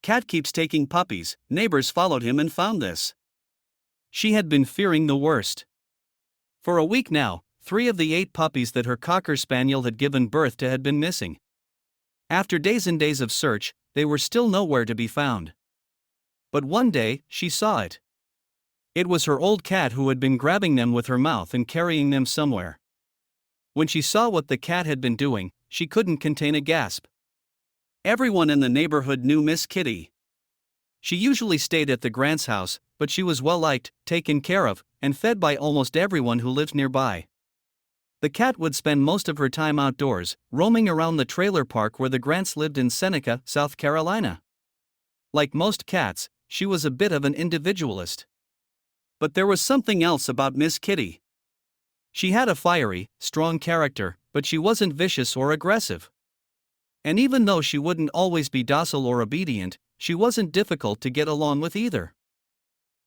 Cat keeps taking puppies. Neighbors followed him and found this. She had been fearing the worst. For a week now, 3 of the 8 puppies that her Cocker Spaniel had given birth to had been missing. After days and days of search, they were still nowhere to be found. But one day, she saw it. It was her old cat who had been grabbing them with her mouth and carrying them somewhere. When she saw what the cat had been doing, she couldn't contain a gasp. Everyone in the neighborhood knew Miss Kitty. She usually stayed at the Grant's house, but she was well liked, taken care of, and fed by almost everyone who lived nearby. The cat would spend most of her time outdoors, roaming around the trailer park where the Grants lived in Seneca, South Carolina. Like most cats, she was a bit of an individualist. But there was something else about Miss Kitty. She had a fiery, strong character, but she wasn't vicious or aggressive. And even though she wouldn't always be docile or obedient, she wasn't difficult to get along with either.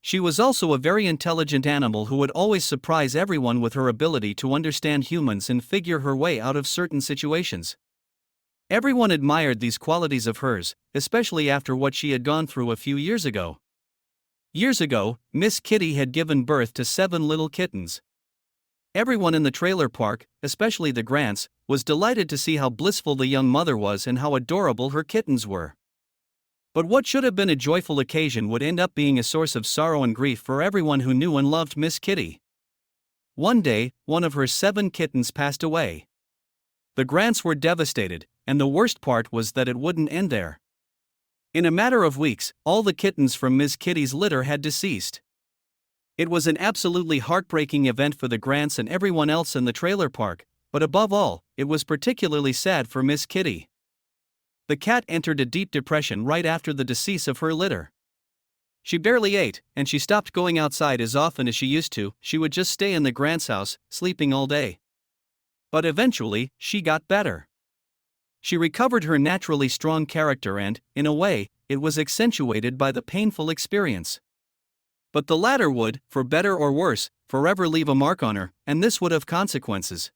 She was also a very intelligent animal who would always surprise everyone with her ability to understand humans and figure her way out of certain situations. Everyone admired these qualities of hers, especially after what she had gone through a few years ago. Years ago, Miss Kitty had given birth to 7 little kittens. Everyone in the trailer park, especially the Grants, was delighted to see how blissful the young mother was and how adorable her kittens were. But what should have been a joyful occasion would end up being a source of sorrow and grief for everyone who knew and loved Miss Kitty. One day, one of her 7 kittens passed away. The Grants were devastated, and the worst part was that it wouldn't end there. In a matter of weeks, all the kittens from Miss Kitty's litter had deceased. It was an absolutely heartbreaking event for the Grants and everyone else in the trailer park, but above all, it was particularly sad for Miss Kitty. The cat entered a deep depression right after the decease of her litter. She barely ate, and she stopped going outside as often as she used to. She would just stay in the Grants' house, sleeping all day. But eventually, she got better. She recovered her naturally strong character and, in a way, it was accentuated by the painful experience. But the latter would, for better or worse, forever leave a mark on her, and this would have consequences.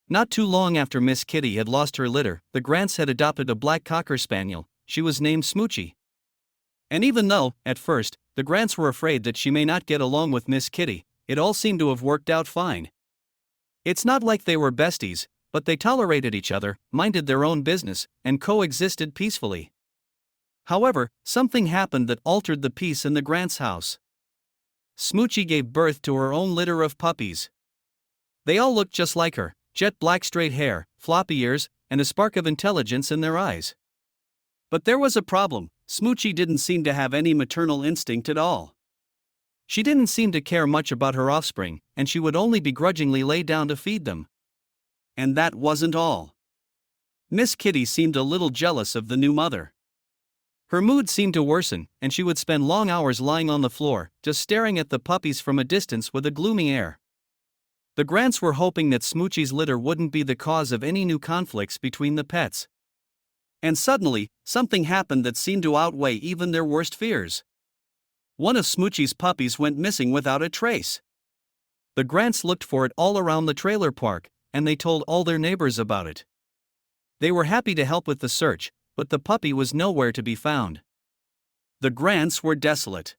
Not too long after Miss Kitty had lost her litter, the Grants had adopted a black Cocker Spaniel. She was named Smoochie. And even though, at first, the Grants were afraid that she may not get along with Miss Kitty, it all seemed to have worked out fine. It's not like they were besties, but they tolerated each other, minded their own business, and coexisted peacefully. However, something happened that altered the peace in the Grants' house. Smoochie gave birth to her own litter of puppies. They all looked just like her, jet black straight hair, floppy ears, and a spark of intelligence in their eyes. But there was a problem. Smoochie didn't seem to have any maternal instinct at all. She didn't seem to care much about her offspring, and she would only begrudgingly lay down to feed them. And that wasn't all. Miss Kitty seemed a little jealous of the new mother. Her mood seemed to worsen, and she would spend long hours lying on the floor, just staring at the puppies from a distance with a gloomy air. The Grants were hoping that Smoochie's litter wouldn't be the cause of any new conflicts between the pets. And suddenly, something happened that seemed to outweigh even their worst fears. One of Smoochie's puppies went missing without a trace. The Grants looked for it all around the trailer park, and they told all their neighbors about it. They were happy to help with the search, but the puppy was nowhere to be found. The Grants were desolate.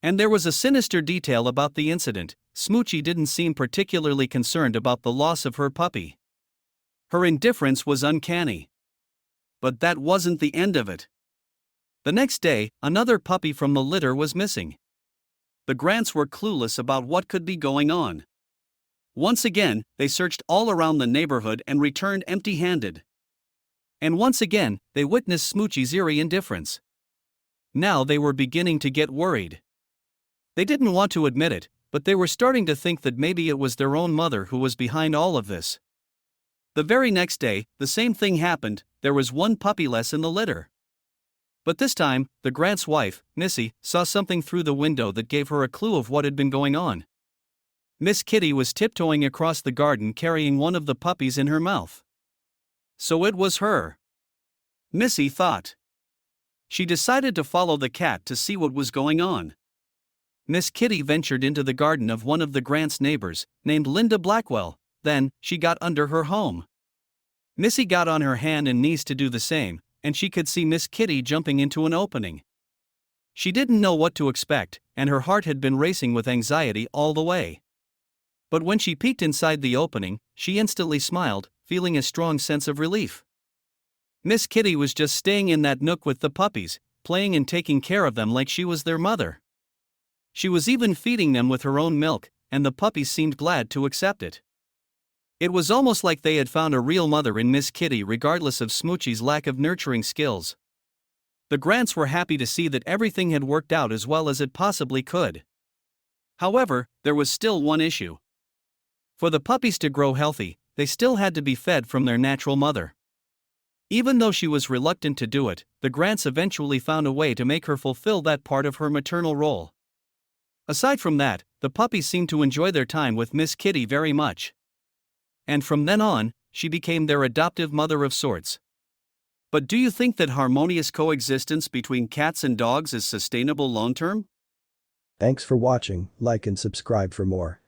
And there was a sinister detail about the incident. Smoochie didn't seem particularly concerned about the loss of her puppy. Her indifference was uncanny. But that wasn't the end of it. The next day, another puppy from the litter was missing. The Grants were clueless about what could be going on. Once again, they searched all around the neighborhood and returned empty-handed. And once again, they witnessed Smoochie's eerie indifference. Now they were beginning to get worried. They didn't want to admit it, but they were starting to think that maybe it was their own mother who was behind all of this. The very next day, the same thing happened. There was one puppy less in the litter. But this time, the Grant's wife, Missy, saw something through the window that gave her a clue of what had been going on. Miss Kitty was tiptoeing across the garden carrying one of the puppies in her mouth. So it was her. Missy thought. She decided to follow the cat to see what was going on. Miss Kitty ventured into the garden of one of the Grant's neighbors, named Linda Blackwell. Then, she got under her home. Missy got on her hand and knees to do the same, and she could see Miss Kitty jumping into an opening. She didn't know what to expect, and her heart had been racing with anxiety all the way. But when she peeked inside the opening, she instantly smiled, feeling a strong sense of relief. Miss Kitty was just staying in that nook with the puppies, playing and taking care of them like she was their mother. She was even feeding them with her own milk, and the puppies seemed glad to accept it. It was almost like they had found a real mother in Miss Kitty regardless of Smoochie's lack of nurturing skills. The Grants were happy to see that everything had worked out as well as it possibly could. However, there was still one issue. For the puppies to grow healthy, they still had to be fed from their natural mother. Even though she was reluctant to do it, the Grants eventually found a way to make her fulfill that part of her maternal role. Aside from that, the puppies seemed to enjoy their time with Miss Kitty very much. And from then on, she became their adoptive mother of sorts. But do you think that harmonious coexistence between cats and dogs is sustainable long-term? Thanks for watching, like and subscribe for more.